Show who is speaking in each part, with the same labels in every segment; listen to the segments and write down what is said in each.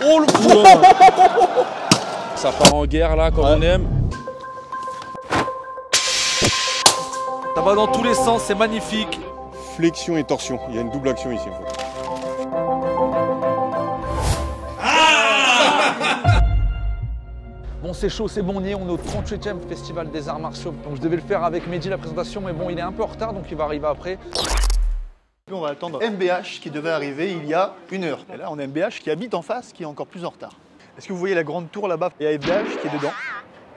Speaker 1: Oh le Ça part en guerre là, comme on aime. Ça va dans tous les sens, c'est magnifique.
Speaker 2: Flexion et torsion, il y a une double action ici en fait.
Speaker 3: Bon, c'est chaud, c'est bon, on y est, on est au 38e Festival des Arts Martiaux. Donc je devais le faire avec Mehdi la présentation, mais bon, il est un peu en retard, donc il va arriver après.
Speaker 4: On va attendre MBH qui devait arriver il y a 1 heure. Et là, on a MBH qui habite en face, qui est encore plus en retard. Est-ce que vous voyez la grande tour là-bas? Il y a MBH qui est dedans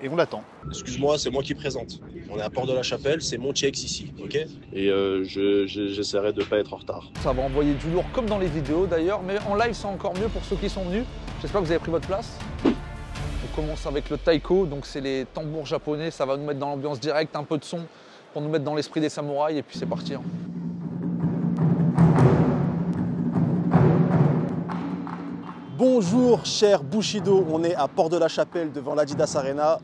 Speaker 4: et on l'attend.
Speaker 5: Excuse-moi, c'est moi qui présente. On est à Port-de-la-Chapelle, c'est mon TX ici, ok? Et j'essaierai de ne pas être en retard.
Speaker 3: Ça va envoyer du lourd comme dans les vidéos d'ailleurs, mais en live c'est encore mieux pour ceux qui sont venus. J'espère que vous avez pris votre place. On commence avec le taiko, donc c'est les tambours japonais, ça va nous mettre dans l'ambiance directe, un peu de son pour nous mettre dans l'esprit des samouraïs et puis c'est parti. Hein.
Speaker 6: Bonjour chers Bushido, on est à Port-de-la-Chapelle devant l'Adidas Arena,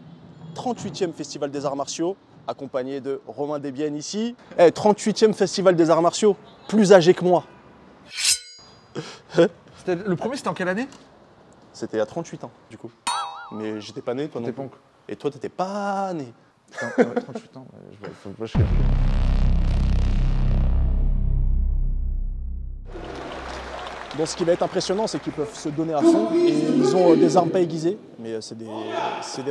Speaker 6: 38e Festival des Arts Martiaux, accompagné de Romain Desbiennes ici. 38e Festival des Arts Martiaux, plus âgé que moi.
Speaker 3: Le premier c'était en quelle année?
Speaker 6: C'était à 38 ans du coup. Mais j'étais pas né, toi non plus. Et toi t'étais pas né.
Speaker 3: 38 ans, je calcule.
Speaker 6: Donc ce qui va être impressionnant, c'est qu'ils peuvent se donner à fond et ils ont des armes pas aiguisées, mais c'est des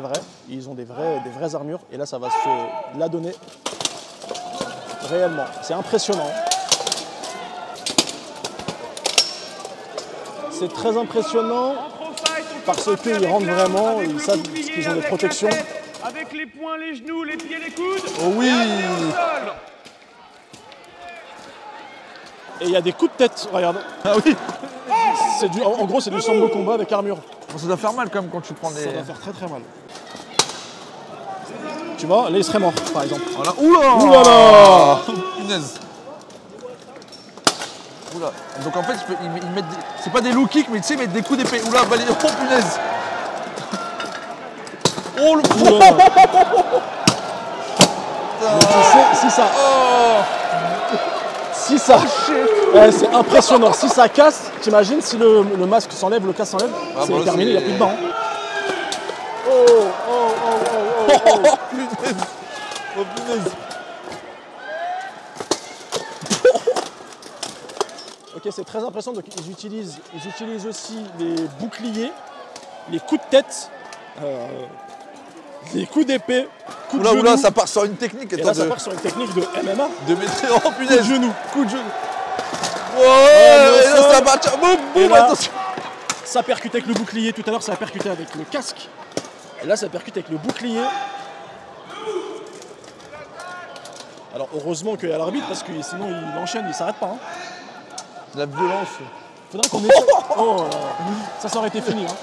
Speaker 6: vrais. Ils ont des vraies armures et là ça va se la donner réellement. C'est impressionnant. C'est très impressionnant parce qu'ils rentrent vraiment, ils savent qu'ils ont des protections.
Speaker 7: Avec les poings, les genoux, les pieds, les coudes.
Speaker 6: Oh oui! Et il y a des coups de tête, regarde. Ah oui. En gros, c'est du sambo combat avec armure.
Speaker 3: Bon, ça doit faire mal quand même quand tu prends des...
Speaker 6: Ça doit faire très très mal. Tu vois, là il serait mort, par exemple.
Speaker 3: Voilà. Oula!
Speaker 6: Oula!
Speaker 3: Punaise. Oula. Donc en fait, ils mettent des... C'est pas des low kicks, mais tu sais, ils mettent des coups d'épée. Oula, bah, oh punaise! Oh le...
Speaker 6: Mais tu sais, si ça...
Speaker 3: Oh.
Speaker 6: Si ça... c'est impressionnant. Si ça casse, t'imagines si le masque s'enlève, le casque s'enlève, c'est terminé, il n'y a plus de dents.
Speaker 3: Oh punaise! Oh punaise!
Speaker 6: Ok, c'est très impressionnant. Donc ils utilisent aussi les boucliers, les coups de tête, les coups d'épée, coups de genou.
Speaker 3: Oula, ça part sur une technique.
Speaker 6: Et là, ça part sur une technique de MMA.
Speaker 3: De mettre... Oh punaise!
Speaker 6: Coup de genou.
Speaker 3: Coup de genou. Ouais, et là, ça va, boum, boum,
Speaker 6: là,
Speaker 3: attention.
Speaker 6: Ça percute avec le bouclier, tout à l'heure ça a percuté avec le casque. Et là ça percute avec le bouclier. Alors heureusement qu'il y a l'arbitre parce que sinon il enchaîne, il s'arrête pas. Hein.
Speaker 3: La violence.
Speaker 6: Faudrait qu'on essaie. Oh, ça aurait été fini. Hein.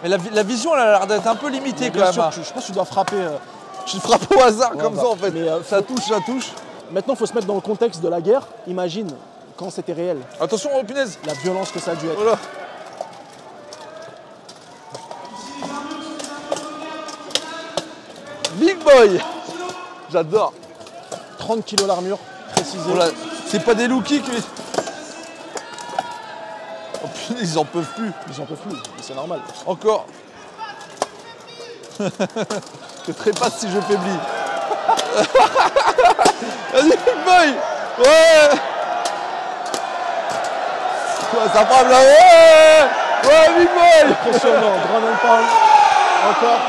Speaker 3: Mais la vision elle a l'air d'être un peu limitée quand même.
Speaker 6: Sûr, je pense que tu dois frapper.
Speaker 3: Tu frappes au hasard comme ça en fait.
Speaker 6: Mais,
Speaker 3: ça touche, ça touche.
Speaker 6: Maintenant il faut se mettre dans le contexte de la guerre. Imagine quand c'était réel.
Speaker 3: Attention, oh punaise!
Speaker 6: La violence que ça a dû être.
Speaker 3: Voilà. Big boy! J'adore.
Speaker 6: 30 kg l'armure, précisé.
Speaker 3: Voilà. C'est pas des low kicks, mais... Oh punaise, ils en peuvent plus.
Speaker 6: Ils en peuvent plus, c'est normal.
Speaker 3: Encore. Je trépasse si je faiblis. Vas-y, big boy! Ouais! Ça frappe là, ouais, big boy!
Speaker 6: Impressionnant, grand pound, encore.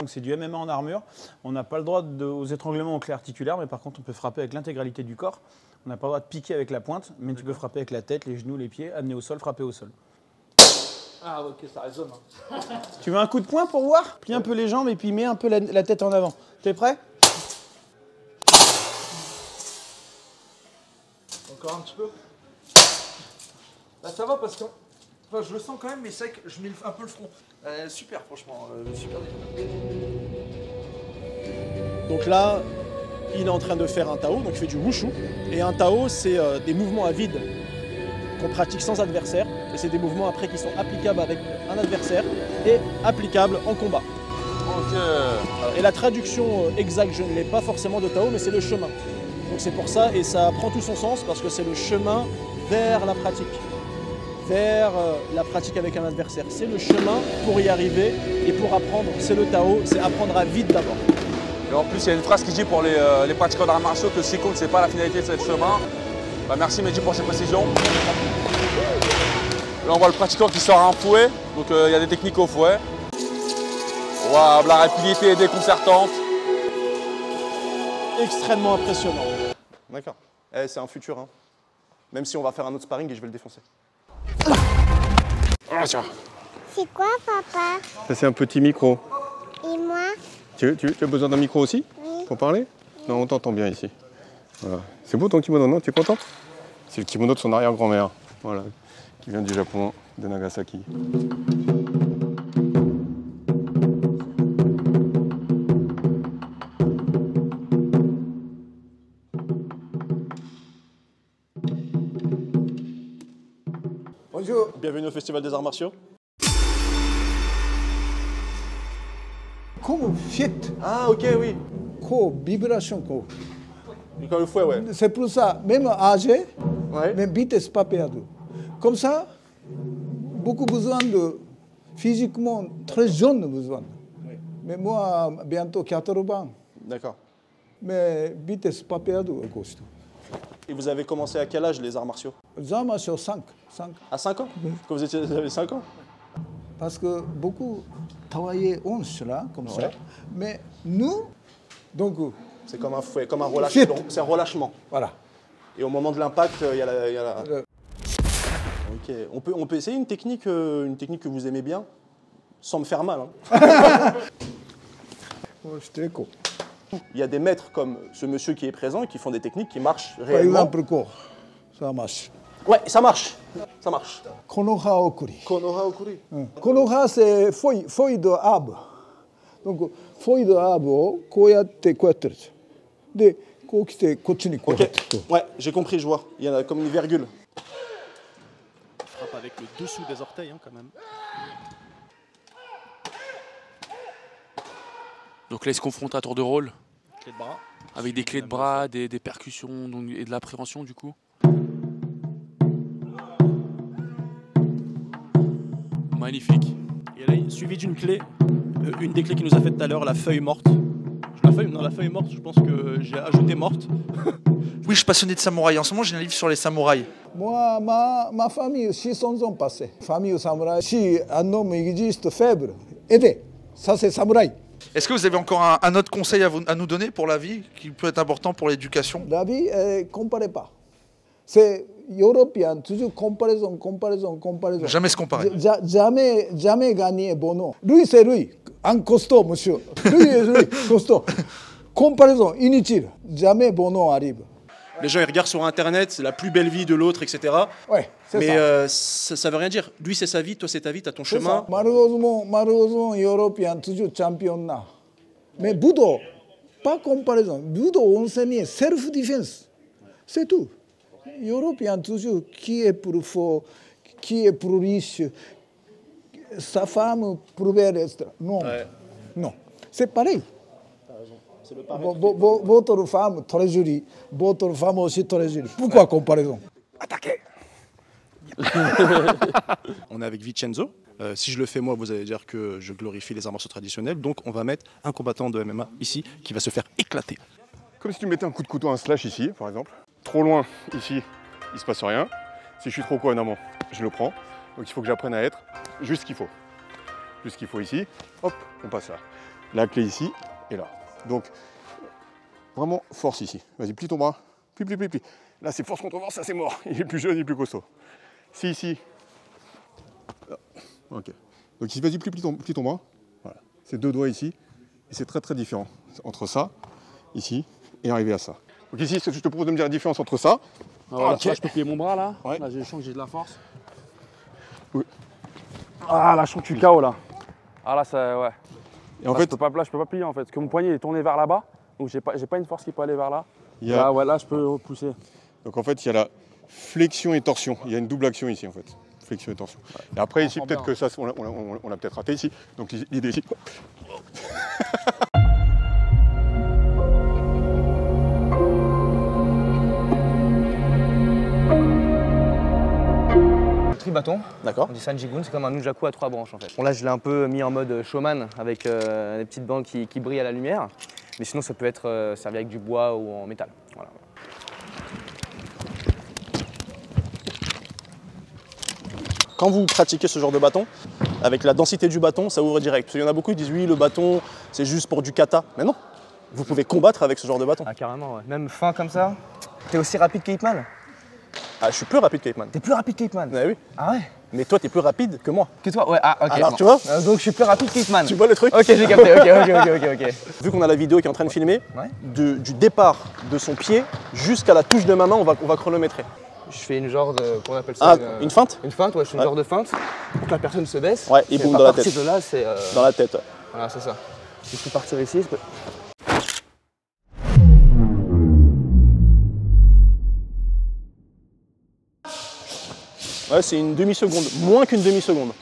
Speaker 8: Donc c'est du MMA en armure. On n'a pas le droit aux étranglements au clé articulaire, mais par contre on peut frapper avec l'intégralité du corps. On n'a pas le droit de piquer avec la pointe, mais tu peux frapper avec la tête, les genoux, les pieds, amener au sol, frapper au sol.
Speaker 3: Ah ok, ça résonne. Hein.
Speaker 8: Tu veux un coup de poing pour voir? Plie un peu les jambes et puis mets un peu la tête en avant. T'es prêt?
Speaker 3: Encore un petit peu. Là ça va parce que enfin, je le sens quand même, mais c'est vrai que je mets un peu le front. Super franchement, super déjà.
Speaker 6: Donc là, il est en train de faire un Tao, donc il fait du wushu. Et un Tao, c'est des mouvements à vide qu'on pratique sans adversaire. Et c'est des mouvements après qui sont applicables avec un adversaire et applicables en combat.
Speaker 3: Ok.
Speaker 6: Et la traduction exacte, je ne l'ai pas forcément de Tao, mais c'est le chemin. Donc c'est pour ça, et ça prend tout son sens, parce que c'est le chemin vers la pratique. vers la pratique avec un adversaire. C'est le chemin pour y arriver et pour apprendre. C'est le Tao, c'est apprendre à vite d'abord.
Speaker 9: Et en plus, il y a une phrase qui dit pour les pratiquants d'arts martiaux que ce qui compte, c'est pas la finalité de ce chemin. Bah, merci Mehdi pour ces précisions. Là, on voit le pratiquant qui sort un fouet, donc il y a des techniques au fouet. Waouh, la rapidité est déconcertante.
Speaker 6: Extrêmement impressionnant.
Speaker 10: D'accord. Eh, c'est un futur, hein. Même si on va faire un autre sparring et je vais le défoncer.
Speaker 11: C'est quoi, papa?
Speaker 2: Ça, c'est un petit micro.
Speaker 11: Et moi?
Speaker 2: Tu as besoin d'un micro aussi?
Speaker 11: Oui.
Speaker 2: Pour parler? Non, on t'entend bien ici. Voilà. C'est beau ton kimono, non? Tu es contente? C'est le kimono de son arrière-grand-mère. Voilà. Qui vient du Japon, de Nagasaki.
Speaker 10: Bonjour. Bienvenue au Festival des Arts Martiaux.
Speaker 12: Comme fit.
Speaker 10: Ah, ok, oui.
Speaker 12: Vibration.
Speaker 10: Comme le fouet, ouais.
Speaker 12: C'est pour ça, même âgé,
Speaker 10: Ouais.
Speaker 12: mais vitesse pas perdu. Comme ça, beaucoup besoin de, physiquement, très jeune besoin.
Speaker 10: Oui.
Speaker 12: Mais moi, bientôt 80.
Speaker 10: D'accord.
Speaker 12: Mais vitesse pas perdu, Augusto.
Speaker 10: Et vous avez commencé à quel âge les arts martiaux?
Speaker 12: Les arts martiaux, 5.
Speaker 10: À 5 ans? Quand vous avez 5 ans?
Speaker 12: Parce que beaucoup travaillaient 11 là, comme ça.
Speaker 10: Ouais.
Speaker 12: Mais nous, donc,
Speaker 10: C'est comme un fouet, comme un relâchement. C'est un relâchement.
Speaker 12: voilà.
Speaker 10: Et au moment de l'impact, il y a la... Ok. On peut essayer une technique que vous aimez bien, sans me faire mal. Hein. Il y a des maîtres comme ce monsieur qui est présent qui font des techniques qui marchent
Speaker 12: Par
Speaker 10: réellement.
Speaker 12: exemple, quoi? Ça marche.
Speaker 10: Ouais, ça marche. Ça marche.
Speaker 12: Konoha okuri.
Speaker 10: Konoha okuri.
Speaker 12: Konoha, c'est feuille de arbre. Donc, feuille de arbreをこうやってこうやってるんですよ。で、こう来てこっちにこうやって。
Speaker 10: Ok. Ouais, j'ai compris, je vois. Il y en a comme une virgule.
Speaker 13: Frappe avec le dessous des orteils, hein, quand même.
Speaker 14: Donc là, il se confronte à tour de rôle.
Speaker 13: Clé de bras.
Speaker 14: Avec des clés de bras, des percussions donc, et de la prévention du coup. Magnifique.
Speaker 13: Et là, suivi d'une clé, une des clés qu'il nous a fait tout à l'heure, la feuille morte. La feuille morte, je pense que j'ai ajouté morte.
Speaker 3: Oui, je suis passionné de samouraï. En ce moment, j'ai un livre sur les samouraïs.
Speaker 12: Moi, ma famille, 600 ans passés. Famille samouraï. Si un homme existe faible, aidez. Ça, c'est samouraï.
Speaker 3: Est-ce que vous avez encore un autre conseil à nous donner pour la vie, qui peut être important pour l'éducation?
Speaker 12: La vie, comparez pas. C'est européen, toujours comparaison.
Speaker 3: Jamais se comparer.
Speaker 12: Jamais gagner bon nom. Lui, c'est lui. Un costaud, monsieur. Lui, costaud. Comparaison, inutile. Jamais bon nom arrive.
Speaker 10: Les gens, ils regardent sur Internet, c'est la plus belle vie de l'autre, etc.
Speaker 12: Ouais, c'est
Speaker 10: mais
Speaker 12: ça.
Speaker 10: Ça veut rien dire. Lui, c'est sa vie, toi, c'est ta vie, t'as ton
Speaker 12: C'est
Speaker 10: chemin.
Speaker 12: ça. Malheureusement, européen, toujours champion là. Mais Budo, pas comparaison. Budo, on s'est mis self-défense. C'est tout. Européen, toujours, qui est plus fort, qui est plus riche, sa femme plus belle, etc. Non,
Speaker 10: Ouais.
Speaker 12: non. C'est pareil.
Speaker 10: C'est le
Speaker 12: Votre femme, très jolie. Votre femme aussi, très jolie. Pourquoi comparaison?
Speaker 10: Attaquez. On est avec Vincenzo. Si je le fais moi, vous allez dire que je glorifie les arts martiaux traditionnels. Donc on va mettre un combattant de MMA ici qui va se faire éclater.
Speaker 2: Comme si tu mettais un coup de couteau, un slash ici, par exemple. Trop loin, ici, il se passe rien. Si je suis trop en amont, je le prends. Donc il faut que j'apprenne à être juste ce qu'il faut. Juste ce qu'il faut ici. Hop, on passe là. La clé ici et là. Donc, vraiment force ici. Vas-y, plie ton bras. Plie. Là, c'est force contre force, ça c'est mort. Il est plus jeune, il est plus costaud. Si, ici. Ok. Donc ici, vas-y, plie ton bras. Voilà. C'est 2 doigts ici. Et c'est très différent entre ça, ici, et arriver à ça. Donc ici, je te propose de me dire la différence entre ça.
Speaker 14: Voilà,
Speaker 2: Ok.
Speaker 14: là, je peux plier mon bras là.
Speaker 2: Ouais.
Speaker 14: Là, je sens que j'ai de la force.
Speaker 2: Oui.
Speaker 14: Ah là, je sens que je suis KO là. Ah là, ça, ouais.
Speaker 2: Et en
Speaker 14: là,
Speaker 2: fait,
Speaker 14: je peux pas plier en fait. Parce que mon poignet est tourné vers là-bas. Donc j'ai pas une force qui peut aller vers là.
Speaker 2: il y a...
Speaker 14: Là, je peux pousser.
Speaker 2: Donc en fait, il y a la flexion et torsion. Il y a une double action ici en fait. Flexion et torsion. Et après ici, peut-être que ça, on l'a peut-être raté ici. Donc l'idée ici.
Speaker 15: bâton.
Speaker 10: D'accord.
Speaker 15: On dit Sanjigun, c'est comme un nunjaku à 3 branches en fait. Bon là je l'ai un peu mis en mode showman avec des petites bandes qui brillent à la lumière. Mais sinon ça peut être servi avec du bois ou en métal. Voilà.
Speaker 10: Quand vous pratiquez ce genre de bâton, avec la densité du bâton, ça ouvre direct. Parce qu'il y en a beaucoup qui disent oui, le bâton, c'est juste pour du kata. Mais non, vous pouvez combattre avec ce genre de bâton.
Speaker 15: Ah carrément, ouais. Même fin comme ça. T'es aussi rapide qu'Hitman?
Speaker 10: Ah, je suis plus rapide qu'Hitman.
Speaker 15: T'es plus rapide qu'Hitman?
Speaker 10: Oui.
Speaker 15: Ah ouais?
Speaker 10: Mais toi, t'es plus rapide que moi.
Speaker 15: Que toi? Ouais, ah ok.
Speaker 10: Alors
Speaker 15: bon.
Speaker 10: tu vois?
Speaker 15: Donc je suis plus rapide qu'Hitman.
Speaker 10: Tu vois le truc?
Speaker 15: Ok, j'ai capté, ok.
Speaker 10: Vu qu'on a la vidéo qui est en train de filmer, du départ de son pied jusqu'à la touche de ma main, on va chronométrer.
Speaker 15: Je fais une genre de, qu'on appelle ça
Speaker 10: une feinte?
Speaker 15: Une feinte, ouais, je fais une genre de feinte pour que la personne se baisse.
Speaker 10: Ouais, et boum, dans la tête.
Speaker 15: À partir de là, c'est...
Speaker 10: Dans la tête, ouais.
Speaker 15: Voilà, c'est ça. Je peux partir ici, je peux...
Speaker 10: Ouais, c'est une demi-seconde, moins qu'une demi-seconde.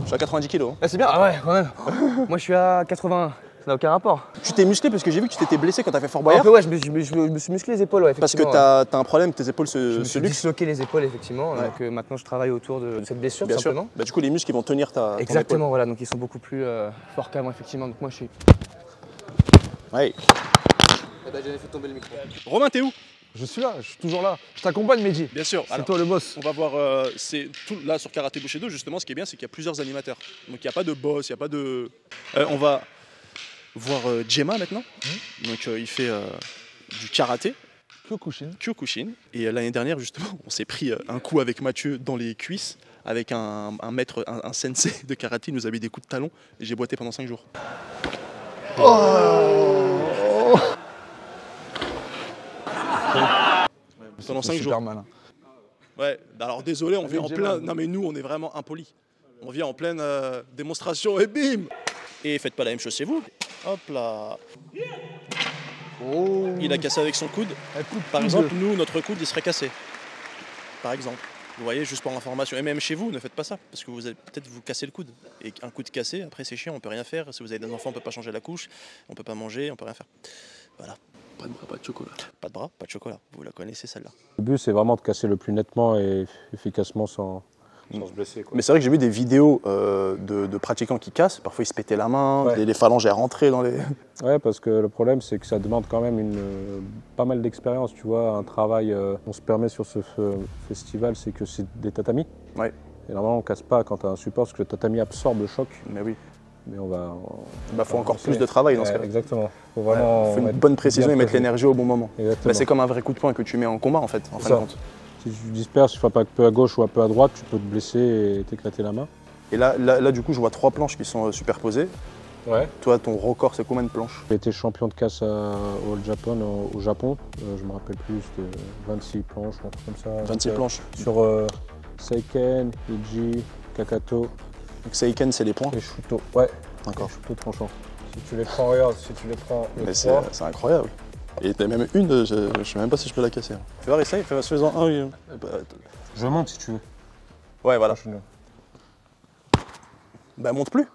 Speaker 10: Je suis à 90 kg.
Speaker 15: Ah, c'est bien, ah ouais, quand même. Moi, je suis à 81. Ça n'a aucun rapport.
Speaker 10: Tu t'es musclé parce que j'ai vu que tu t'étais blessé quand t'as fait Fort Boyard.
Speaker 15: Un peu, ouais, je me suis musclé les épaules, ouais,
Speaker 10: Parce que
Speaker 15: effectivement.
Speaker 10: t'as un problème, tes épaules se
Speaker 15: Je me suis disloqué les épaules, effectivement.
Speaker 10: Ouais.
Speaker 15: Donc maintenant, je travaille autour de cette blessure,
Speaker 10: Bien
Speaker 15: tout
Speaker 10: sûr.
Speaker 15: simplement.
Speaker 10: Bah, du coup, les muscles, ils vont tenir ton
Speaker 15: Exactement,
Speaker 10: épaule.
Speaker 15: voilà. Donc ils sont beaucoup plus forts qu'avant, effectivement. Donc moi, je suis...
Speaker 10: Ouais.
Speaker 15: Eh ben, j'avais fait tomber le micro.
Speaker 10: Romain, t'es où?
Speaker 3: Je suis là, je suis toujours là. Je t'accompagne, Mehdi.
Speaker 10: Bien sûr.
Speaker 3: C'est toi le boss.
Speaker 10: On va voir, là sur Karaté Bushido, justement, ce qui est bien, c'est qu'il y a plusieurs animateurs. Donc il n'y a pas de boss, il n'y a pas de... on va voir Djema maintenant. Donc il fait du karaté. Kyokushin. Et l'année dernière, justement, on s'est pris un coup avec Mathieu dans les cuisses, avec un maître, un sensei de karaté, il nous a mis des coups de talon, et j'ai boité pendant 5 jours. Pendant 5 jours.
Speaker 3: Super malin.
Speaker 10: Ouais, alors désolé, on vient en plein... Non mais nous, on est vraiment impolis. On vient en pleine démonstration et bim! Et faites pas la même chose chez vous. Hop là.
Speaker 3: Oh.
Speaker 10: Il a cassé avec son coude. Par exemple, nous, notre coude, il serait cassé. Par exemple. Vous voyez, juste pour l'information. Et même chez vous, ne faites pas ça, parce que vous allez peut-être vous casser le coude. Et un coude cassé, après c'est chiant, on peut rien faire. Si vous avez des enfants, on peut pas changer la couche, on peut pas manger, on peut rien faire. Voilà. Pas de bras, pas de chocolat. Pas de bras, pas de chocolat. Vous la connaissez celle-là.
Speaker 14: Le but, c'est vraiment de casser le plus nettement et efficacement sans se blesser, quoi.
Speaker 10: Mais c'est vrai que j'ai vu des vidéos de pratiquants qui cassent. Parfois, ils se pétaient la main,
Speaker 14: Ouais.
Speaker 10: les phalanges elles rentraient dans les...
Speaker 14: Ouais, parce que le problème, c'est que ça demande quand même pas mal d'expérience, tu vois, un travail qu'on se permet sur ce festival, c'est que c'est des tatamis.
Speaker 10: Ouais.
Speaker 14: Et normalement, on casse pas quand tu as un support, parce que le tatami absorbe le choc.
Speaker 10: Mais oui.
Speaker 14: Mais on va...
Speaker 10: faut encore plus de travail dans ce cas-là.
Speaker 14: Exactement. Faut vraiment
Speaker 10: faut une
Speaker 14: mettre
Speaker 10: bonne précision
Speaker 14: bien
Speaker 10: et mettre
Speaker 14: précis.
Speaker 10: l'énergie au bon moment.
Speaker 14: Exactement.
Speaker 10: C'est comme un vrai coup de poing que tu mets en combat, en fait, en fin de compte.
Speaker 14: Si tu disperses, tu frappes un peu à gauche ou un peu à droite, tu peux te blesser et t'éclater la main.
Speaker 10: Et là, du coup, je vois 3 planches qui sont superposées.
Speaker 14: Ouais.
Speaker 10: Toi, ton record, c'est combien de planches?
Speaker 14: J'ai été champion de casse au Japon. Je me rappelle plus, c'était 26 planches, un truc comme ça.
Speaker 10: 26 planches.
Speaker 14: Sur Seiken, Iji, Kakato.
Speaker 10: Donc Seiken, c'est les points?
Speaker 14: Et Shuto, ouais.
Speaker 10: D'accord.
Speaker 14: Shuto tranchant. Si tu les prends, regarde, si tu les prends.
Speaker 10: Mais c'est incroyable. Et t'as même une, je sais même pas si je peux la casser. Fais voir, essaye, fais-en un. Oui.
Speaker 14: Je monte si tu veux.
Speaker 10: Ouais, voilà. Bah, monte plus.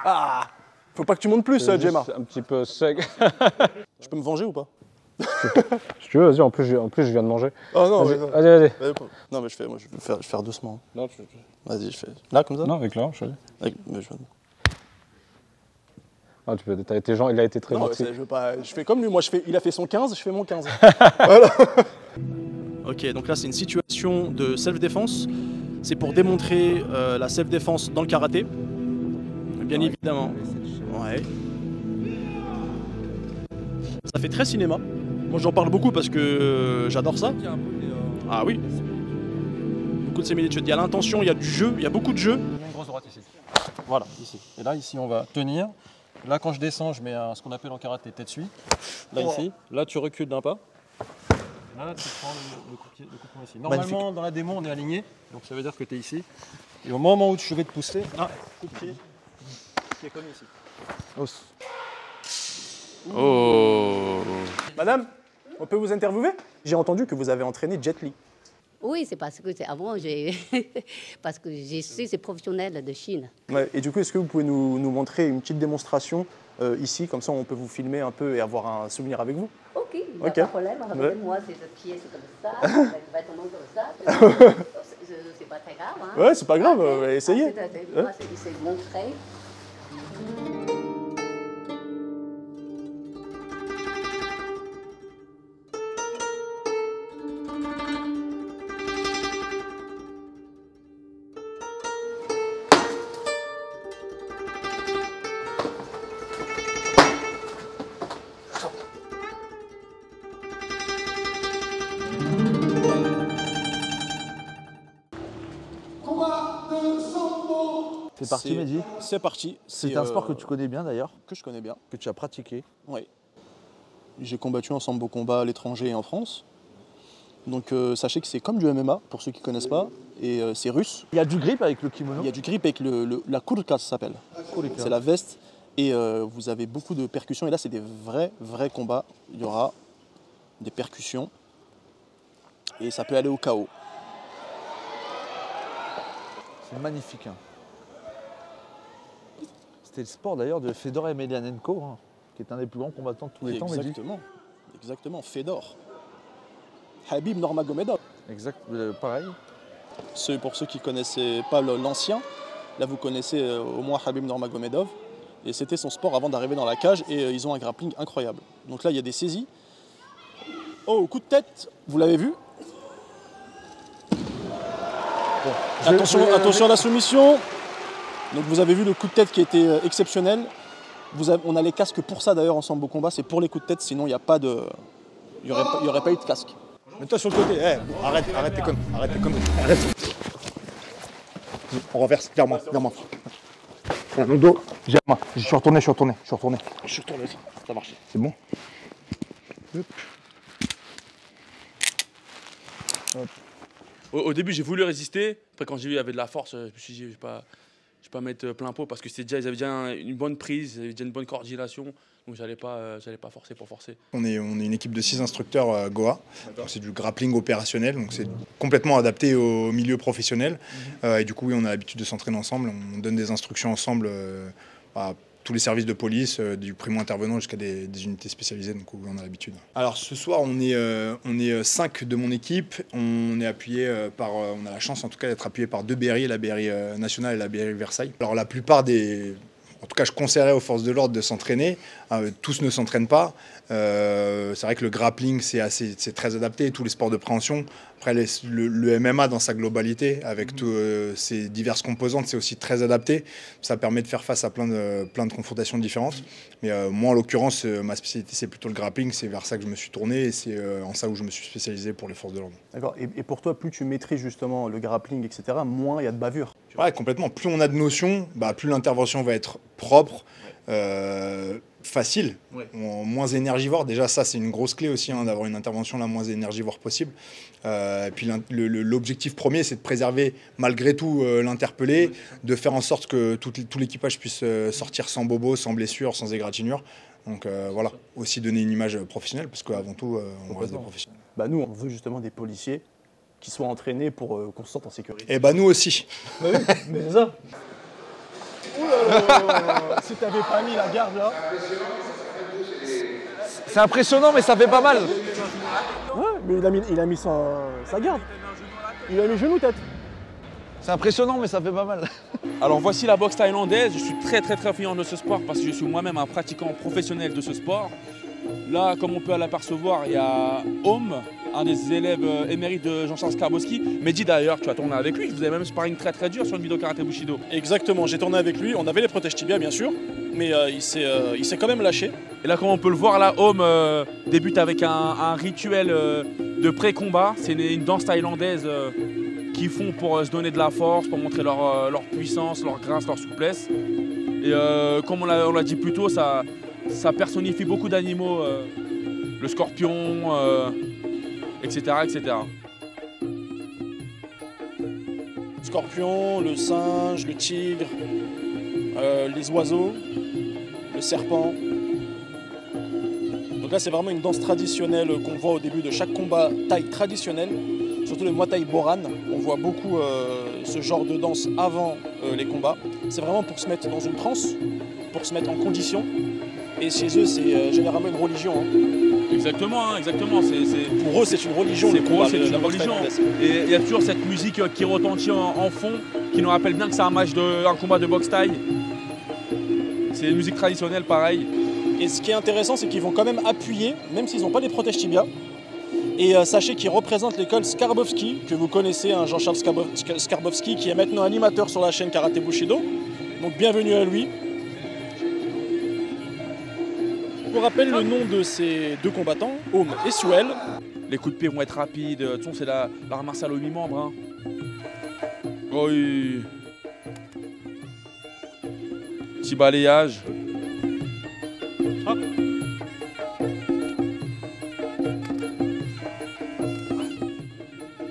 Speaker 10: Ah, faut pas que tu montes plus, Djema.
Speaker 14: Un petit peu sec.
Speaker 10: Je peux me venger ou pas?
Speaker 14: Si tu veux, vas-y, en plus je viens de manger.
Speaker 10: Oh non,
Speaker 14: vas-y.
Speaker 10: Non, mais je vais faire doucement.
Speaker 14: Non,
Speaker 10: Vas-y, je fais. Là, comme ça?
Speaker 14: Non, avec là, je sais. Ah, tu peux, il a été très gentil.
Speaker 10: Je fais comme lui, moi il a fait son 15, je fais mon 15. Voilà. Ok, donc là c'est une situation de self-défense. C'est pour démontrer la self-défense dans le karaté. Bien évidemment. Ouais. Ça fait très cinéma. Moi j'en parle beaucoup parce que j'adore ça. Ah oui. Beaucoup de similitudes. Il y a l'intention, il y a du jeu, il y a beaucoup de jeu.
Speaker 13: Une grosse droite ici. Voilà, ici. Et là, ici, on va tenir. Là, quand je descends, je mets ce qu'on appelle en karaté tête suie. Là, ici. Là, tu recules d'un pas. Là, tu prends le coup de poing ici. Normalement, dans la démo, on est aligné. Donc, ça veut dire que tu es ici. Et au moment où je vais te pousser, coup de pied qui est comme ici.
Speaker 10: Oh. Madame, on peut vous interviewer? J'ai entendu que vous avez entraîné Jet Li.
Speaker 16: Oui, c'est parce que avant, parce que je suis ces professionnels de Chine.
Speaker 10: Ouais, et du coup, est-ce que vous pouvez nous montrer une petite démonstration ici, comme ça on peut vous filmer un peu et avoir un souvenir avec vous?
Speaker 16: Ok, Il n'y a
Speaker 4: Ok.
Speaker 16: pas de problème.
Speaker 4: Ouais.
Speaker 16: Moi, c'est le pied, c'est comme ça, le vêtement comme ça. C'est pas très grave. Hein.
Speaker 4: Ouais, c'est pas grave, essayez.
Speaker 16: Moi, c'est montrer.
Speaker 3: C'est parti, Mehdi.
Speaker 10: C'est parti.
Speaker 3: C'est un sport que tu connais bien d'ailleurs.
Speaker 10: Que je connais bien.
Speaker 3: Que tu as pratiqué.
Speaker 10: Oui. J'ai combattu en sambo combat à l'étranger et en France. Donc sachez que c'est comme du MMA, pour ceux qui ne connaissent pas, et c'est russe.
Speaker 3: Il y a du grip avec le kimono.
Speaker 10: Il y a du grip avec la kurka, ça s'appelle. C'est la veste. Et vous avez beaucoup de percussions. Et là, c'est des vrais combats. Il y aura des percussions. Et ça peut aller au KO.
Speaker 3: C'est magnifique. Hein. C'était le sport d'ailleurs de Fedor Emelianenko, hein, qui est un des plus grands combattants de tous les temps.
Speaker 10: Exactement. Exactement. Fedor. Khabib Nurmagomedov.
Speaker 3: Exact, pareil.
Speaker 10: Pour ceux qui ne connaissaient pas l'ancien, là vous connaissez au moins Khabib Nurmagomedov. Et c'était son sport avant d'arriver dans la cage et ils ont un grappling incroyable. Donc là il y a des saisies. Oh, coup de tête, vous l'avez vu. Bon, attention à la soumission. Donc vous avez vu le coup de tête qui était exceptionnel. On a les casques pour ça d'ailleurs en sambo combat, c'est pour les coups de tête, sinon il n'y a pas de. Il n'y aurait pas eu de casque.
Speaker 4: Mets-toi sur le côté, arrête tes connes, arrête. On renverse, vers moi. Le dos, gère-moi. Je suis retourné.
Speaker 10: Je suis retourné aussi, ça a marché.
Speaker 4: C'est bon. Hop.
Speaker 9: Au début, j'ai voulu résister. Après, quand j'ai vu qu'il y avait de la force, je me suis dit, je ne vais pas mettre plein pot parce que ils avaient déjà une bonne prise, ils avaient déjà une bonne coordination. Donc, j'allais pas forcer pour forcer.
Speaker 17: On est une équipe de 6 instructeurs Goa. C'est du grappling opérationnel, donc c'est complètement adapté au milieu professionnel. Et du coup, oui, on a l'habitude de s'entraîner ensemble. On donne des instructions ensemble à tous les services de police, du primo-intervenant jusqu'à des unités spécialisées, donc oui, on a l'habitude. Alors ce soir, on est 5 de mon équipe. On est appuyé on a la chance en tout cas d'être appuyé par 2 BRI, la BRI nationale et la BRI Versailles. Alors la plupart en tout cas, je conseillerais aux forces de l'ordre de s'entraîner. Tous ne s'entraînent pas. C'est vrai que le grappling, c'est très adapté, tous les sports de préhension. Après, le MMA dans sa globalité, avec ses diverses composantes, c'est aussi très adapté. Ça permet de faire face à plein de confrontations différentes. Mais moi, en l'occurrence, ma spécialité, c'est plutôt le grappling. C'est vers ça que je me suis tourné et c'est en ça où je me suis spécialisé pour les forces de l'ordre.
Speaker 4: D'accord. Et pour toi, plus tu maîtrises justement le grappling, etc., moins il y a de bavure.
Speaker 17: Ouais, complètement. Plus on a de notions, plus l'intervention va être propre, facile, moins énergivore. Déjà, ça, c'est une grosse clé aussi, d'avoir une intervention la moins énergivore possible. Et puis l'objectif premier, c'est de préserver malgré tout l'interpellé, de faire en sorte que tout l'équipage puisse sortir sans bobo, sans blessure, sans égratignure. Donc voilà, aussi donner une image professionnelle, parce qu'avant tout, on reste des professionnels.
Speaker 4: Nous, on veut justement des policiers qui soient entraînés pour qu'on se sente en sécurité.
Speaker 17: Et nous aussi.
Speaker 4: Oui, mais c'est ça. Si t'avais pas mis la garde là.
Speaker 3: C'est impressionnant, mais ça fait pas mal.
Speaker 6: Ouais, mais il a mis sa garde. Il a mis genou-tête.
Speaker 3: C'est impressionnant, mais ça fait pas mal.
Speaker 9: Alors voici la boxe thaïlandaise. Je suis très friand de ce sport parce que je suis moi-même un pratiquant professionnel de ce sport. Là, comme on peut l'apercevoir, il y a Om, un des élèves émérites de Jean-Charles Skarbowski. Mehdi d'ailleurs, tu as tourné avec lui. Vous avez même sparring très dur sur une vidéo karaté Bushido.
Speaker 10: Exactement, j'ai tourné avec lui. On avait les protèges tibia bien sûr, mais il s'est quand même lâché.
Speaker 9: Et là, comme on peut le voir, là, Om débute avec un rituel de pré-combat. C'est une danse thaïlandaise qu'ils font pour se donner de la force, pour montrer leur puissance, leur grâce, leur souplesse. Et comme on l'a dit plus tôt, ça personnifie beaucoup d'animaux, le scorpion, etc.
Speaker 10: Scorpion, le singe, le tigre, les oiseaux, le serpent. Donc là, c'est vraiment une danse traditionnelle qu'on voit au début de chaque combat thaï traditionnel, surtout le Muay Thai Boran. On voit beaucoup ce genre de danse avant les combats. C'est vraiment pour se mettre dans une transe, pour se mettre en condition. Et chez eux, c'est généralement une religion.
Speaker 9: Exactement, exactement.
Speaker 10: Pour eux, c'est une religion.
Speaker 9: Pour eux, c'est une religion. Et il y a toujours cette musique qui retentit en fond, qui nous rappelle bien que c'est un combat de boxe thaï. C'est une musique traditionnelle, pareil.
Speaker 10: Et ce qui est intéressant, c'est qu'ils vont quand même appuyer, même s'ils n'ont pas les protèges tibia. Et sachez qu'ils représentent l'école Skarbowski, que vous connaissez, hein, Jean-Charles Skarbowski, qui est maintenant animateur sur la chaîne Karaté Bushido. Donc bienvenue à lui. Je vous rappelle le nom de ces deux combattants, Home et Suel.
Speaker 9: Les coups de pied vont être rapides. De toute façon, c'est l'art martial aux 8 membres. Hein. Oh oui. Petit balayage. Hop.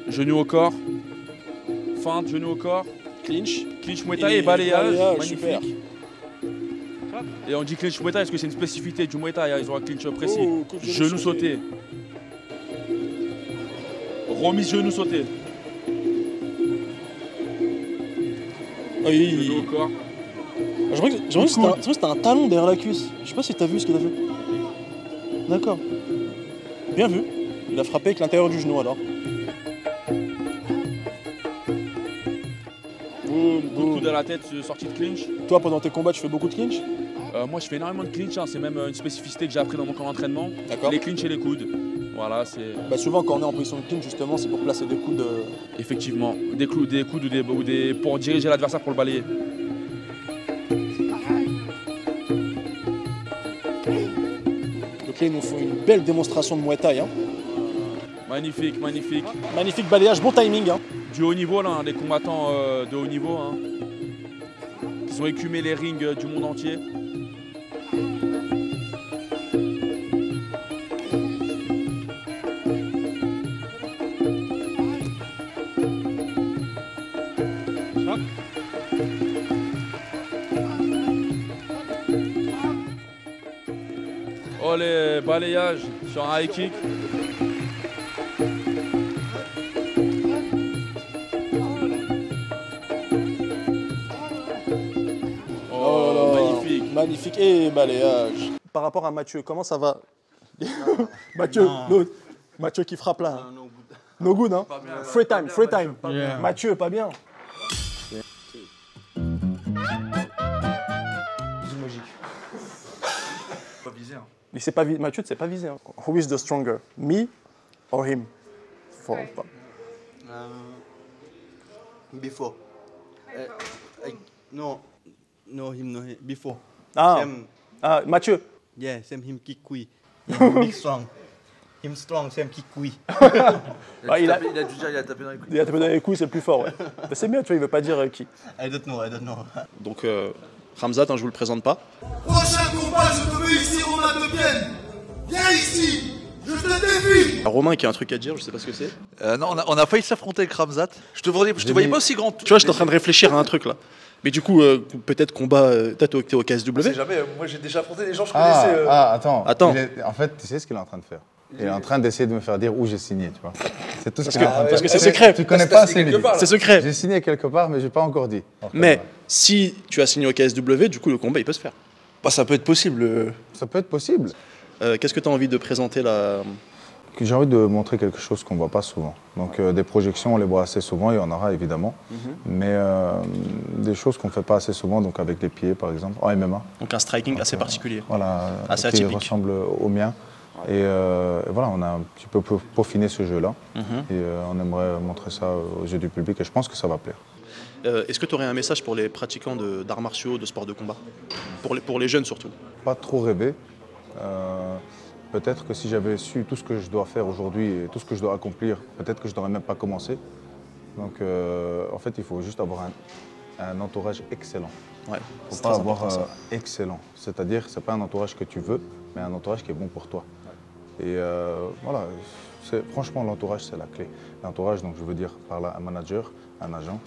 Speaker 9: Genou au corps. Feinte, genou au corps.
Speaker 10: Clinch.
Speaker 9: Clinch Muay Thai et balayage. Magnifique.
Speaker 10: Super.
Speaker 9: Et on dit clinch Muay Thai parce que c'est une spécificité du Muay Thai. Hein. Ils ont un clinch précis.
Speaker 10: Oh,
Speaker 9: genou sauté. Remise genou sauté.
Speaker 10: Oui.
Speaker 9: Genou au corps.
Speaker 10: Je crois que c'était un talon derrière la cuisse. Je sais pas si tu as vu ce qu'il a fait. D'accord. Bien vu. Il a frappé avec l'intérieur du genou alors.
Speaker 9: Beaucoup de la tête, sortie de clinch.
Speaker 10: Toi, pendant tes combats, tu fais beaucoup de clinch?
Speaker 9: Moi, je fais énormément de clinch. Hein. C'est même une spécificité que j'ai appris dans mon camp d'entraînement.
Speaker 10: D'accord.
Speaker 9: Les clinch et les coudes. Voilà, c'est.
Speaker 10: Bah souvent, quand on est en position de clinch, justement, c'est pour placer des coudes.
Speaker 9: Effectivement, des coudes ou des pour diriger l'adversaire pour le balayer.
Speaker 10: Donc là, ils nous font une belle démonstration de Muay Thai. Hein.
Speaker 9: Magnifique, magnifique.
Speaker 10: Magnifique balayage, bon timing. Hein.
Speaker 9: Du haut niveau, là, des combattants de haut niveau. Hein. Ils ont écumé les rings du monde entier. Oh les balayages sur un high kick.
Speaker 10: Oh là là, magnifique et balayage. Par rapport à Mathieu, comment ça va? Mathieu qui frappe là. No good, hein? Free time, free time.
Speaker 8: Yeah.
Speaker 10: Mathieu, pas bien.
Speaker 1: Pas visé. Hein.
Speaker 10: Mais c'est pas Mathieu, c'est pas visé. Hein. Who is the stronger, me or him?
Speaker 18: Before. No, him, before.
Speaker 10: Ah, Mathieu.
Speaker 18: Yeah, same him kick kui. Big strong. Him strong, same kick kui.
Speaker 1: Il a dû dire il a tapé dans les couilles.
Speaker 10: Il a tapé dans les couilles, c'est le plus fort. Ouais. Bah, c'est bien, tu vois, il veut pas dire qui.
Speaker 18: I don't know.
Speaker 10: Donc, Khamzat, hein, je vous le présente pas.
Speaker 19: Prochain combat, je te veux ici, Romain de Vienne. Viens ici, je te défie.
Speaker 10: Romain qui a un truc à dire, je sais pas ce que c'est.
Speaker 1: Non, on a failli s'affronter avec Khamzat. Je te voyais pas aussi grand.
Speaker 10: Tu vois, je suis en train de réfléchir à un truc là. Mais du coup, peut-être combat, t'es au KSW.
Speaker 1: Je sais jamais, moi j'ai déjà affronté des gens que je connaissais.
Speaker 20: Attends.
Speaker 10: Attends.
Speaker 20: En fait, tu sais ce qu'il est en train de faire? Il est en train d'essayer de me faire dire où j'ai signé, tu vois. C'est tout ce
Speaker 10: Parce
Speaker 20: qu'il est en train de faire.
Speaker 10: parce que c'est secret.
Speaker 20: Tu connais pas assez Mehdi.
Speaker 10: C'est secret.
Speaker 20: J'ai signé quelque part, mais j'ai pas encore dit.
Speaker 10: Mais si tu as signé au KSW, du coup, le combat, il peut se faire. Bah, ça peut être possible.
Speaker 20: Ça peut être possible.
Speaker 10: Qu'est-ce que tu as envie de présenter là?
Speaker 20: J'ai envie de montrer quelque chose qu'on ne voit pas souvent. Donc des projections, on les voit assez souvent, il y en aura évidemment. Mais des choses qu'on ne fait pas assez souvent, donc avec les pieds par exemple, en MMA.
Speaker 10: Donc un striking assez particulier.
Speaker 20: Voilà,
Speaker 10: assez
Speaker 20: qui
Speaker 10: atypique.
Speaker 20: ressemble au mien. Et voilà, on a un petit peu peaufiné ce jeu-là. Et on aimerait montrer ça aux yeux du public et je pense que ça va plaire.
Speaker 10: Est-ce que tu aurais un message pour les pratiquants d'arts martiaux, de sport de combat? Pour les jeunes surtout?
Speaker 20: Pas trop rêver. Peut-être que si j'avais su tout ce que je dois faire aujourd'hui et tout ce que je dois accomplir, peut-être que je n'aurais même pas commencé. Donc en fait, il faut juste avoir un entourage excellent.
Speaker 10: Ouais,
Speaker 20: il ne faut pas avoir excellent. C'est-à-dire, ce n'est pas un entourage que tu veux, mais un entourage qui est bon pour toi. Et voilà, franchement, l'entourage, c'est la clé. L'entourage, donc je veux dire par là un manager, un agent,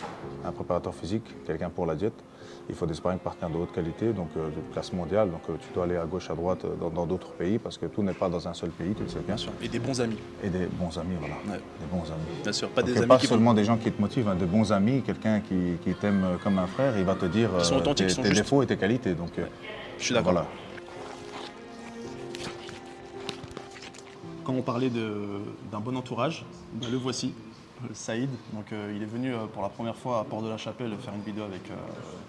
Speaker 20: un préparateur physique, quelqu'un pour la diète. Il faut des sparring partners de haute qualité, donc de classe mondiale. Donc tu dois aller à gauche, à droite dans d'autres pays parce que tout n'est pas dans un seul pays, tu le sais bien.
Speaker 10: Et des bons amis.
Speaker 20: Et des bons amis, voilà.
Speaker 10: Ouais.
Speaker 20: Des bons amis.
Speaker 10: Bien sûr, pas
Speaker 20: donc,
Speaker 10: des amis
Speaker 20: pas
Speaker 10: qui
Speaker 20: seulement des gens qui te motivent, hein, des bons amis, quelqu'un qui t'aime comme un frère, il va te dire
Speaker 10: sont authentiques,
Speaker 20: tes défauts et tes qualités. Donc,
Speaker 10: je suis d'accord.
Speaker 20: Voilà.
Speaker 10: quand on parlait d'un bon entourage, ben, le voici, Saïd. Donc, il est venu pour la première fois à Port de la Chapelle faire une vidéo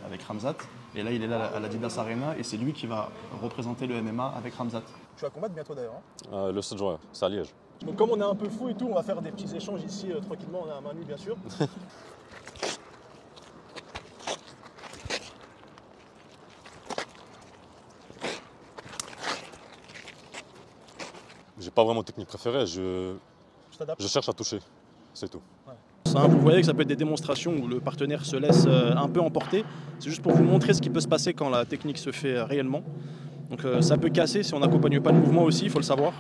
Speaker 10: avec Ramzat. Et là, il est là à l'Adidas Arena et c'est lui qui va représenter le MMA avec Ramzat.
Speaker 6: Tu vas combattre bientôt d'ailleurs.
Speaker 13: Le 7 juin, c'est à Liège.
Speaker 6: Donc comme on est un peu fou et tout, on va faire des petits échanges ici tranquillement. On a un main nue bien sûr.
Speaker 13: J'ai pas vraiment de technique préférée, je cherche à toucher, c'est tout.
Speaker 10: Vous voyez que ça peut être des démonstrations où le partenaire se laisse un peu emporter. C'est juste pour vous montrer ce qui peut se passer quand la technique se fait réellement. Donc ça peut casser si on n'accompagne pas le mouvement aussi, il faut le savoir.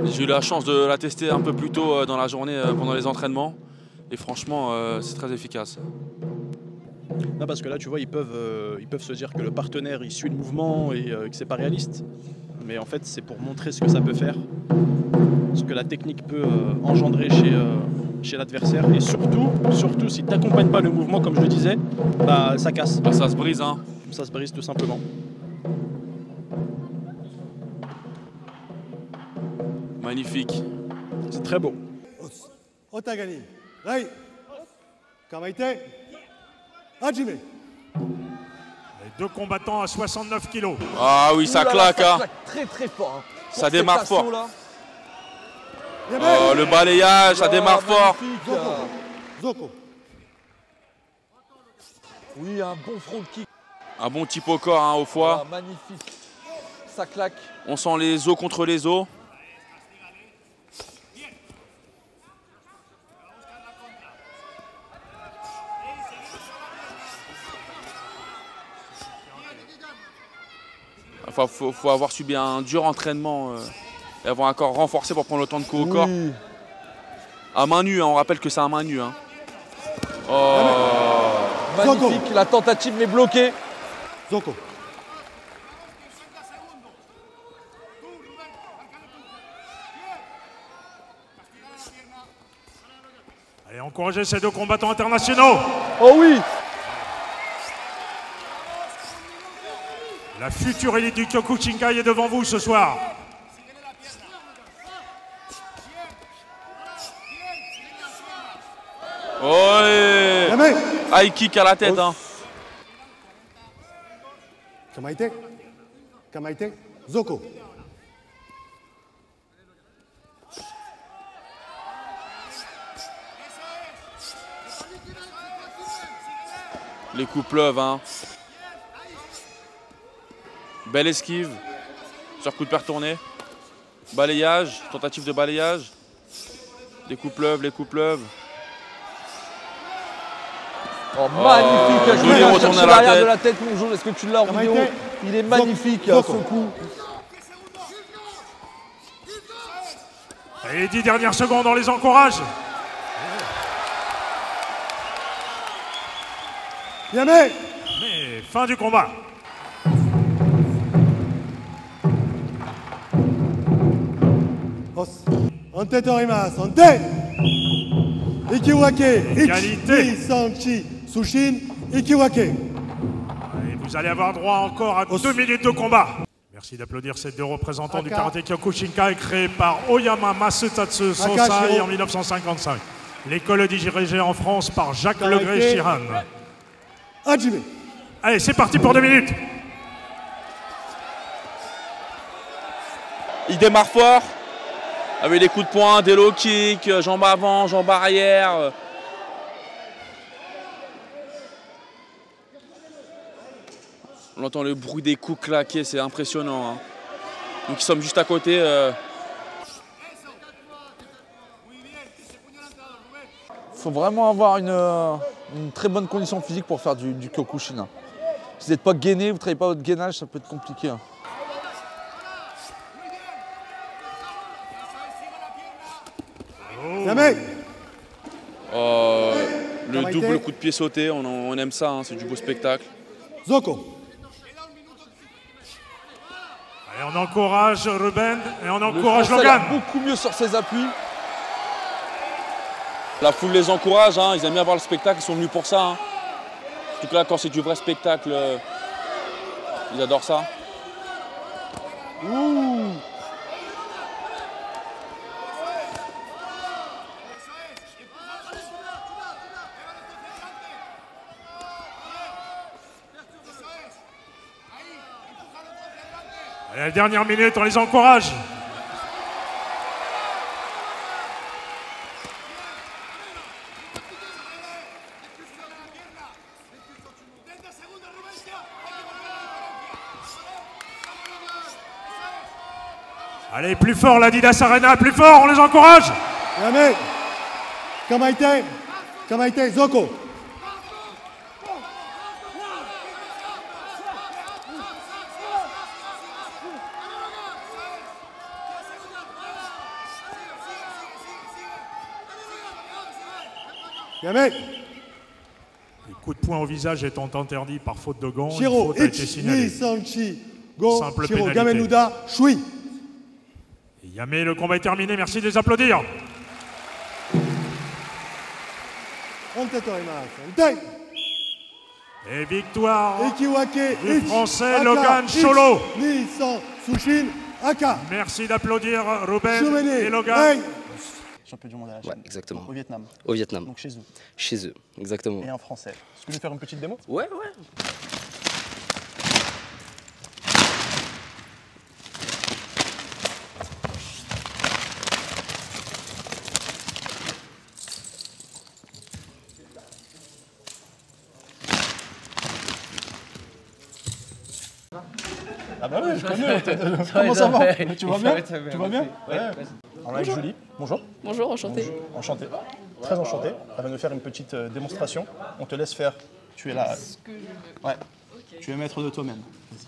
Speaker 9: J'ai eu la chance de la tester un peu plus tôt dans la journée pendant les entraînements. Et franchement, c'est très efficace.
Speaker 10: Non, parce que là, tu vois, ils peuvent se dire que le partenaire, il suit le mouvement et que c'est pas réaliste. Mais en fait, c'est pour montrer ce que ça peut faire, ce que la technique peut engendrer chez l'adversaire. Et surtout, si tu n'accompagnes pas le mouvement, comme je le disais, bah, ça casse.
Speaker 9: Bah, ça se brise, hein.
Speaker 10: Ça se brise tout simplement.
Speaker 9: Magnifique.
Speaker 10: C'est très beau.
Speaker 19: Otagani, Rai, Kamaite, Hajime.
Speaker 7: Les deux combattants à 69 kilos.
Speaker 9: Ah oui, ça claque.
Speaker 3: Ça
Speaker 9: hein.
Speaker 3: claque très très fort. Hein.
Speaker 9: Ça démarre fort.
Speaker 3: Là.
Speaker 9: Oh, le balayage, ça démarre fort.
Speaker 19: Zoko.
Speaker 3: Oui, un bon front kick.
Speaker 9: Un bon type au corps, hein, au foie.
Speaker 3: Ah, magnifique. Ça claque.
Speaker 9: On sent les os contre les os. Il faut avoir subi un dur entraînement et avoir un corps renforcé pour prendre le temps de coup au corps. À main nue, hein, on rappelle que c'est à main nue. Hein. Oh.
Speaker 3: Magnifique, la tentative mais bloquée.
Speaker 19: Zoko.
Speaker 7: Allez, encouragez ces deux combattants internationaux.
Speaker 3: Oh oui.
Speaker 7: La future élite du Kyokushinkai est devant vous ce soir.
Speaker 9: Ouais. High kick à la tête. Hein.
Speaker 19: Kamaite, Kamaite, Zoko.
Speaker 9: Les coups pleuvent. Hein. Belle esquive, sur coup de pied retourné, balayage, tentative de balayage, les coups pleuvent, les coups pleuvent.
Speaker 3: Oh, magnifique,
Speaker 9: joli retourné à la tête.
Speaker 3: De la tête, mon jaune, est-ce que tu l'as en vidéo? Il est magnifique ce coup.
Speaker 7: Et les 10 dernières secondes, on les encourage.
Speaker 19: Yame.
Speaker 7: Mais fin du combat.
Speaker 19: Ante torimasu, ante. Ikiwake,
Speaker 7: Égalité.
Speaker 19: Sanchi, Sushin, Ikiwake.
Speaker 7: Et vous allez avoir droit encore à 2 minutes de combat. Merci d'applaudir ces deux représentants du karaté Kyokushinkai créé par Oyama Masutatsu Sosai en 1955. L'école dirigée en France par Jacques Legré Chiran.
Speaker 19: Hajime.
Speaker 7: Allez, c'est parti pour 2 minutes.
Speaker 9: Il démarre fort, avec des coups de poing, des low kicks, jambes avant, jambes arrière. On entend le bruit des coups claqués, c'est impressionnant. Hein. Donc ils sont juste à côté.
Speaker 3: Faut vraiment avoir une très bonne condition physique pour faire du Kyokushin. Si vous n'êtes pas gainé, vous ne travaillez pas votre gainage, ça peut être compliqué. Hein.
Speaker 9: Le double coup de pied sauté, on aime ça, hein, c'est du beau spectacle.
Speaker 19: Zoko.
Speaker 7: Allez, on encourage Ruben et on
Speaker 3: Le
Speaker 7: encourage
Speaker 3: Français
Speaker 7: Logan.
Speaker 3: a beaucoup mieux sur ses appuis.
Speaker 9: La foule les encourage, hein, ils aiment bien voir le spectacle, ils sont venus pour ça. Hein. En tout cas, quand c'est du vrai spectacle, ils adorent ça.
Speaker 3: Ouh.
Speaker 7: À la dernière minute, on les encourage. Allez, plus fort l'Adidas Arena, plus fort, on les encourage.
Speaker 19: Yame, Kamaite, Zoko. Yame.
Speaker 7: Les coups de poing au visage étant interdits par faute de gants, une
Speaker 19: Shiro,
Speaker 7: faute a été signalée.
Speaker 19: Go,
Speaker 7: Simple
Speaker 19: Shiro,
Speaker 7: pénalité.
Speaker 19: Gamenuda, Shui.
Speaker 7: Yamé, le combat est terminé, merci de les applaudir. Et victoire du Français Logan Cholo. Merci d'applaudir Ruben et Logan.
Speaker 10: Champion du monde à la Chine.
Speaker 21: Ouais, exactement.
Speaker 10: Au Vietnam.
Speaker 21: Au Vietnam.
Speaker 10: Donc chez eux.
Speaker 21: Chez eux, exactement.
Speaker 10: Et en français. Est-ce que je vais faire une petite démo?
Speaker 21: Ouais, ouais.
Speaker 10: Ah bah oui, je connais.
Speaker 21: Ça
Speaker 10: Comment
Speaker 21: va,
Speaker 10: ça va?
Speaker 21: ouais.
Speaker 10: Tu vas bien?
Speaker 21: Ça va,
Speaker 10: Tu vas bien?
Speaker 21: ouais.
Speaker 10: On est avec Julie. Bonjour.
Speaker 22: Bonjour, enchanté.
Speaker 10: Enchanté. Très enchanté. Elle va nous faire une petite démonstration. On te laisse faire. Tu es là.
Speaker 22: Ce que je veux.
Speaker 10: Ouais. Tu es maître de toi-même. Vas-y.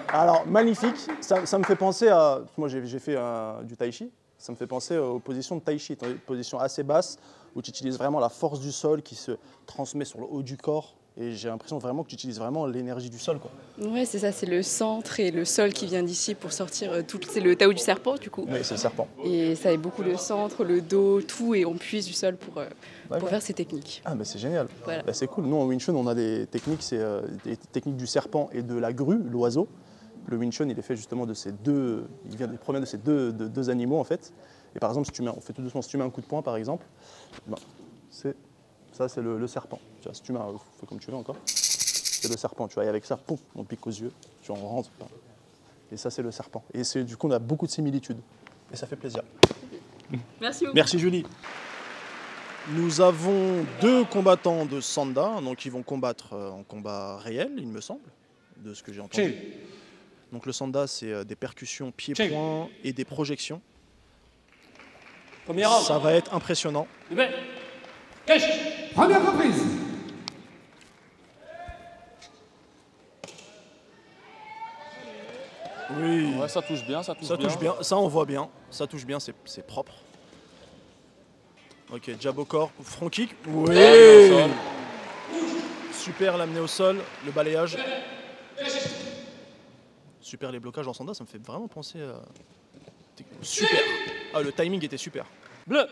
Speaker 10: Alors, magnifique. Ça me fait penser à... Moi, j'ai fait du tai chi. Ça me fait penser aux positions de tai chi, une position assez basse, où tu utilises vraiment la force du sol qui se transmet sur le haut du corps. Et j'ai l'impression vraiment que tu utilises vraiment l'énergie du sol, quoi.
Speaker 22: Ouais, c'est ça, c'est le centre et le sol qui vient d'ici pour sortir tout. C'est le Tao du serpent, du coup.
Speaker 10: Oui, c'est le serpent.
Speaker 22: Et ça aide beaucoup le centre, le dos, tout, et on puise du sol pour faire ces techniques.
Speaker 10: Ah, mais c'est génial.
Speaker 22: Voilà.
Speaker 10: Bah, c'est cool. Nous, en Wing Chun, on a des techniques, c'est des techniques du serpent et de la grue, l'oiseau. Le Wing Chun, il est fait justement de ces deux, il provient de ces deux animaux en fait. Et par exemple, on fait tout doucement, si tu mets un coup de poing par exemple, ben, ça c'est le serpent. Tu vois, si tu mets, fais comme tu veux encore, c'est le serpent. Tu vois, et avec ça, pouf, on pique aux yeux, tu en rentres. Et ça c'est le serpent. Et du coup, on a beaucoup de similitudes. Et ça fait plaisir.
Speaker 22: Merci beaucoup.
Speaker 10: Merci Julie. Nous avons deux combattants de Sanda, donc ils vont combattre en combat réel, il me semble, de ce que j'ai entendu. Donc le Sanda, c'est des percussions pieds-poings et des projections. Ça va être impressionnant.
Speaker 19: Première reprise.
Speaker 10: Oui.
Speaker 9: Ouais, ça touche bien, ça touche
Speaker 10: Ça
Speaker 9: bien.
Speaker 10: touche bien, ça on voit bien. Ça touche bien, c'est propre. Ok, jab au corps, front kick. Oui.
Speaker 9: Amené au sol.
Speaker 10: Super l'amener au sol, le balayage. Super les blocages en Sanda, ça me fait vraiment penser à... Super. Ah, le timing était super.
Speaker 9: Bleu.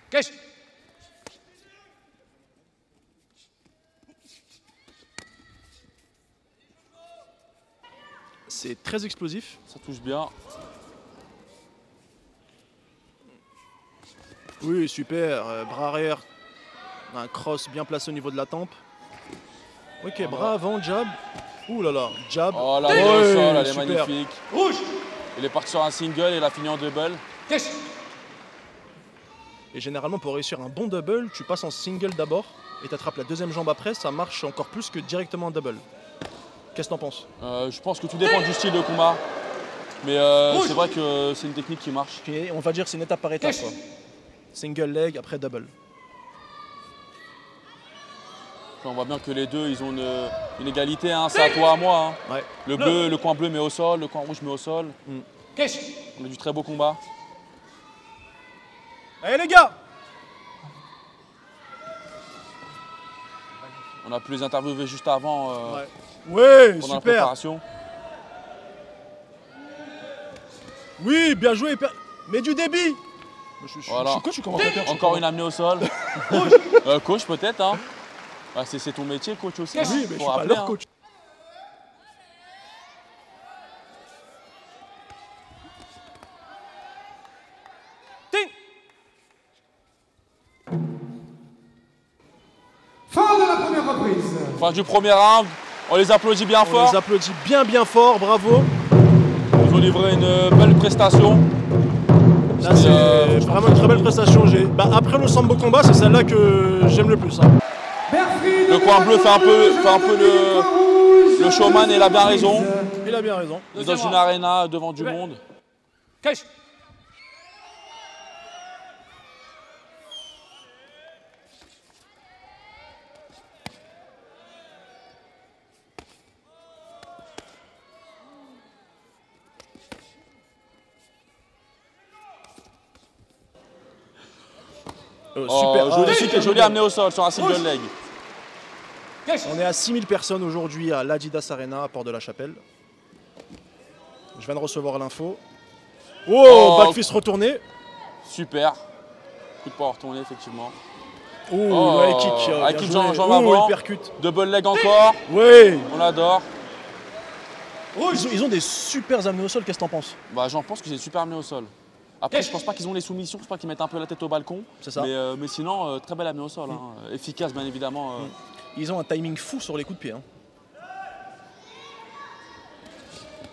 Speaker 9: Cache.
Speaker 10: C'est très explosif.
Speaker 9: Ça touche bien.
Speaker 10: Oui, super. Bras arrière. Un cross bien placé au niveau de la tempe. Ok, bras avant, jab. Ouh là là, jab.
Speaker 9: Oh là, elle est au sol, elle est
Speaker 10: super.
Speaker 9: magnifique. Rouge. Il est parti sur un single et il a fini en double.
Speaker 10: Et généralement, pour réussir un bon double, tu passes en single d'abord et tu attrapes la deuxième jambe après. Ça marche encore plus que directement en double. Qu'est-ce que t'en penses?
Speaker 9: Je pense que tout dépend du style de combat. Mais c'est vrai que c'est une technique qui marche.
Speaker 10: Et on va dire c'est une étape par étape, quoi. Single leg, après double.
Speaker 9: on voit bien que les deux, ils ont une égalité. Hein. C'est à toi, à moi. Hein.
Speaker 6: Ouais.
Speaker 9: Le coin bleu met au sol, le coin rouge met au sol. On a du très beau combat.
Speaker 6: Allez les gars!
Speaker 9: On a pu les interviewer juste avant.
Speaker 6: Ouais,
Speaker 9: pendant
Speaker 6: super.
Speaker 9: la préparation.
Speaker 6: Oui, bien joué. Mets du débit. Je suis
Speaker 9: Voilà.
Speaker 6: coach ou commentateur?
Speaker 9: Encore une amenée au sol. Coach peut-être. Hein. Bah, c'est ton métier, coach aussi.
Speaker 6: Oui, mais je suis pas leur coach.
Speaker 19: Fin de la première reprise.
Speaker 9: Fin du premier round. On les applaudit bien fort.
Speaker 6: On les applaudit bien fort, bravo.
Speaker 9: Ils ont livré une belle prestation.
Speaker 6: Là, c'est vraiment une très belle prestation. Après le sambo combat, c'est celle-là que j'aime le plus. Hein.
Speaker 9: Le coin bleu fait un peu le showman et il a bien raison.
Speaker 6: Il a bien raison.
Speaker 9: On est dans une arena devant du monde.
Speaker 6: Super.
Speaker 9: Joli amené au sol sur un single leg.
Speaker 6: On est à 6000 personnes aujourd'hui à l'Adidas Arena à Port-de-la-Chapelle. Je viens de recevoir l'info. Oh, backfist retourné.
Speaker 9: Super. Coup de poing retourné, effectivement.
Speaker 6: Oh, high kick.
Speaker 9: High kick jambe avant. Double leg encore.
Speaker 6: Oui.
Speaker 9: On adore.
Speaker 6: Oh, ils ont des super amenés au sol, qu'est-ce que t'en penses?
Speaker 9: Bah, j'en pense que c'est super amené au sol. Après, je pense pas qu'ils ont les soumissions, je pense qu'ils mettent un peu la tête au balcon.
Speaker 6: C'est ça.
Speaker 9: Mais sinon, très belle amenée au sol. Hein. Efficace, bien évidemment.
Speaker 6: Ils ont un timing fou sur les coups de pied. Hein.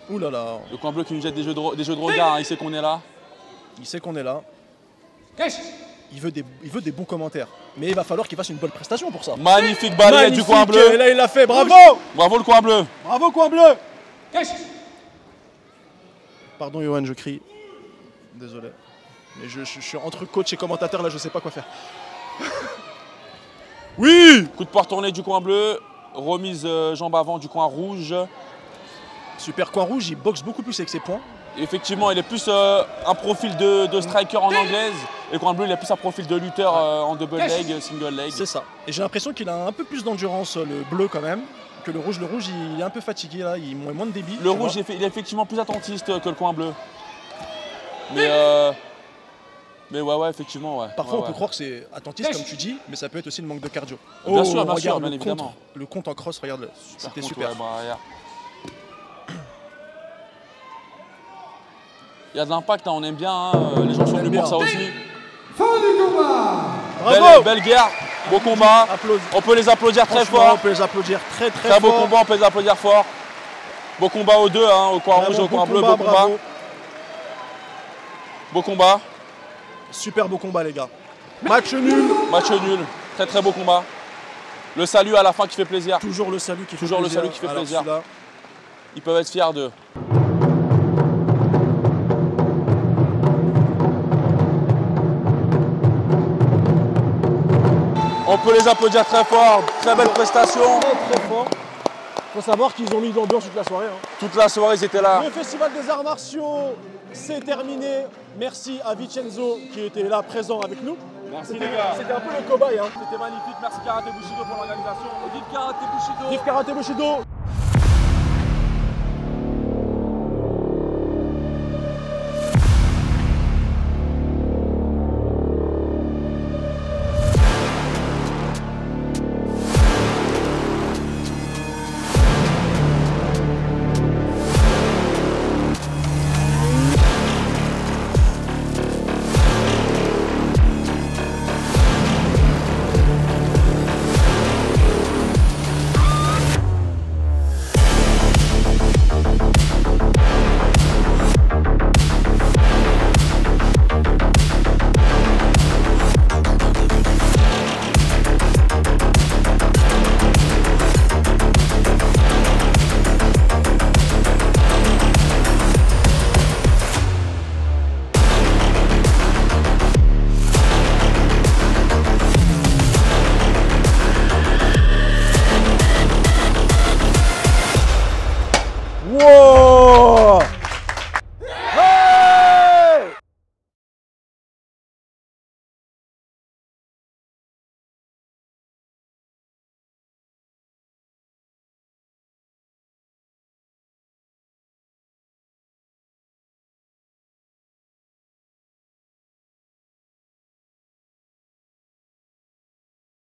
Speaker 6: Ouh là là.
Speaker 9: Le coin bleu qui nous jette des jeux de regard, hein. Il sait qu'on est là.
Speaker 6: Il sait qu'on est là. Il veut des bons commentaires. Mais il va falloir qu'il fasse une bonne prestation pour ça.
Speaker 9: Magnifique balayette du coin bleu.
Speaker 6: Et là, il l'a fait, bravo.
Speaker 9: Bravo le coin bleu.
Speaker 6: Bravo coin bleu. Pardon Johan, je crie. Désolé. Mais je suis entre coach et commentateur, là je sais pas quoi faire. Oui.
Speaker 9: Coup de poing retourné du coin bleu. Remise jambe avant du coin rouge.
Speaker 6: Super coin rouge, il boxe beaucoup plus avec ses poings.
Speaker 9: Effectivement, il est plus un profil de striker en anglaise. Et le coin bleu, il est plus un profil de lutteur en double leg, single leg.
Speaker 6: C'est ça. Et j'ai l'impression qu'il a un peu plus d'endurance, le bleu quand même, que le rouge. Le rouge, il est un peu fatigué là, il a moins de débit.
Speaker 9: Le rouge, il est effectivement plus attentiste que le coin bleu. Mais ouais, effectivement, ouais.
Speaker 6: Parfois, on peut croire que c'est attentiste, comme tu dis, mais ça peut être aussi le manque de cardio.
Speaker 9: Bien sûr, bien évidemment.
Speaker 6: Le compte en cross, regarde, c'était super.
Speaker 9: Ouais, il y a de l'impact, hein, on aime bien, hein, les gens sont venus pour ça aussi.
Speaker 19: Fin du combat.
Speaker 6: Bravo.
Speaker 9: Belle guerre, beau combat. On peut les applaudir très fort.
Speaker 6: On peut les applaudir très fort.
Speaker 9: Très beau combat, on peut les applaudir fort. Beau combat aux deux, hein, au coin rouge et au coin bleu, beau combat. Beau combat.
Speaker 6: Super beau combat les gars. Match nul.
Speaker 9: Match nul. Très beau combat. Le salut à la fin qui fait plaisir.
Speaker 6: Toujours le salut qui fait
Speaker 9: plaisir.
Speaker 6: plaisir.
Speaker 9: Le salut qui fait plaisir. Ils peuvent être fiers d'eux. On peut les applaudir très fort. Très belle prestation.
Speaker 6: Très fort. Il faut savoir qu'ils ont mis de l'ambiance toute la soirée. Hein.
Speaker 9: Toute la soirée, ils étaient là.
Speaker 6: Le Festival des Arts Martiaux, c'est terminé. Merci à Vincenzo qui était là présent avec nous.
Speaker 9: Merci les gars.
Speaker 6: C'était un peu le cobaye. Hein.
Speaker 9: C'était magnifique. Merci Karaté Bushido pour l'organisation. Vive Karaté Bushido.
Speaker 6: Vive Karaté Bushido.